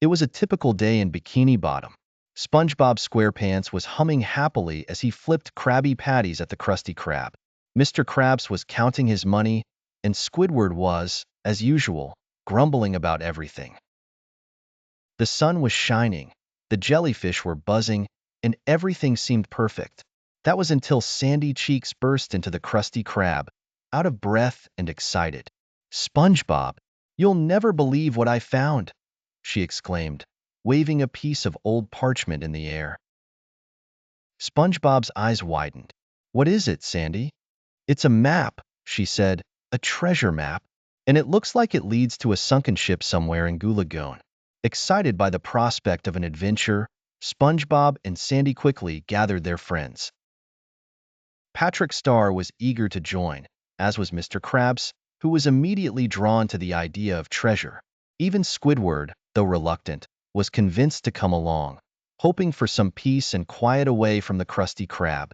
It was a typical day in Bikini Bottom. SpongeBob SquarePants was humming happily as he flipped Krabby Patties at the Krusty Krab. Mr. Krabs was counting his money, and Squidward was, as usual, grumbling about everything. The sun was shining, the jellyfish were buzzing, and everything seemed perfect. That was until Sandy Cheeks burst into the Krusty Krab, out of breath and excited. "SpongeBob, you'll never believe what I found!" she exclaimed, waving a piece of old parchment in the air. SpongeBob's eyes widened. "What is it, Sandy?" "It's a map," she said, "a treasure map, and it looks like it leads to a sunken ship somewhere in Goo Lagoon." Excited by the prospect of an adventure, SpongeBob and Sandy quickly gathered their friends. Patrick Star was eager to join, as was Mr. Krabs, who was immediately drawn to the idea of treasure. Even Squidward, though reluctant, was convinced to come along, hoping for some peace and quiet away from the Krusty Krab.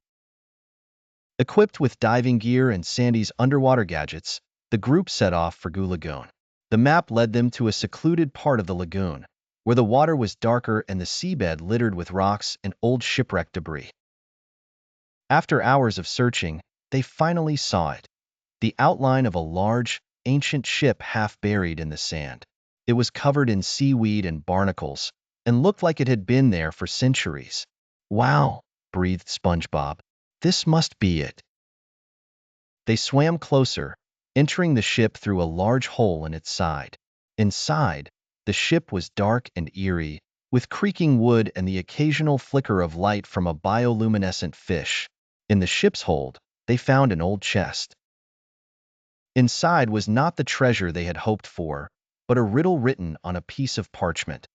Equipped with diving gear and Sandy's underwater gadgets, the group set off for Goo Lagoon. The map led them to a secluded part of the lagoon, where the water was darker and the seabed littered with rocks and old shipwreck debris. After hours of searching, they finally saw it, the outline of a large, ancient ship half buried in the sand. It was covered in seaweed and barnacles, and looked like it had been there for centuries. "Wow," breathed SpongeBob. "This must be it." They swam closer, entering the ship through a large hole in its side. Inside, the ship was dark and eerie, with creaking wood and the occasional flicker of light from a bioluminescent fish. In the ship's hold, they found an old chest. Inside was not the treasure they had hoped for, but a riddle written on a piece of parchment.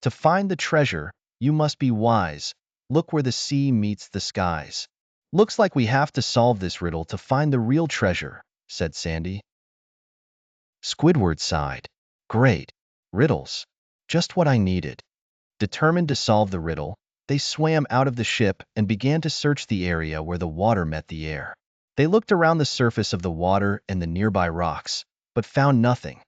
"To find the treasure, you must be wise. Look where the sea meets the skies." "Looks like we have to solve this riddle to find the real treasure," said Sandy. Squidward sighed. "Great. Riddles. Just what I needed." Determined to solve the riddle, they swam out of the ship and began to search the area where the water met the air. They looked around the surface of the water and the nearby rocks, but found nothing.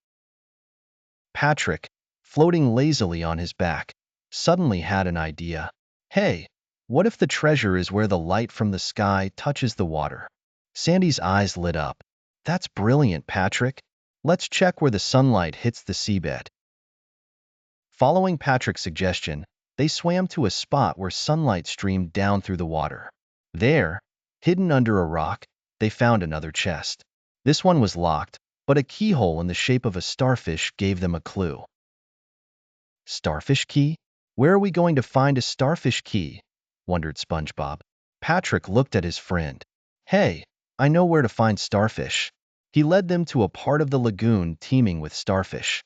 Patrick, floating lazily on his back, suddenly had an idea. "Hey, what if the treasure is where the light from the sky touches the water?" Sandy's eyes lit up. "That's brilliant, Patrick. Let's check where the sunlight hits the seabed." Following Patrick's suggestion, they swam to a spot where sunlight streamed down through the water. There, hidden under a rock, they found another chest. This one was locked, but a keyhole in the shape of a starfish gave them a clue. "Starfish key? Where are we going to find a starfish key?" wondered SpongeBob. Patrick looked at his friend. "Hey, I know where to find starfish." He led them to a part of the lagoon teeming with starfish.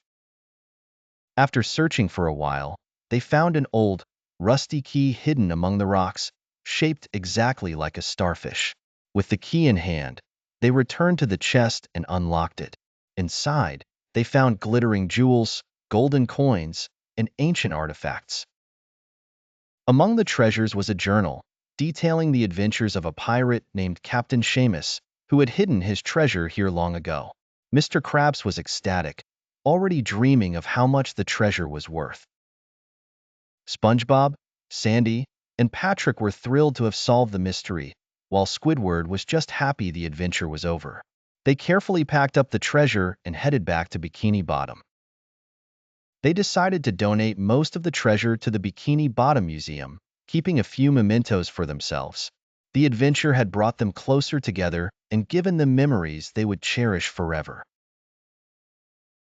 After searching for a while, they found an old, rusty key hidden among the rocks, shaped exactly like a starfish. With the key in hand, they returned to the chest and unlocked it. Inside, they found glittering jewels, golden coins, and ancient artifacts. Among the treasures was a journal, detailing the adventures of a pirate named Captain Seamus, who had hidden his treasure here long ago. Mr. Krabs was ecstatic, already dreaming of how much the treasure was worth. SpongeBob, Sandy, and Patrick were thrilled to have solved the mystery, while Squidward was just happy the adventure was over. They carefully packed up the treasure and headed back to Bikini Bottom. They decided to donate most of the treasure to the Bikini Bottom Museum, keeping a few mementos for themselves. The adventure had brought them closer together and given them memories they would cherish forever.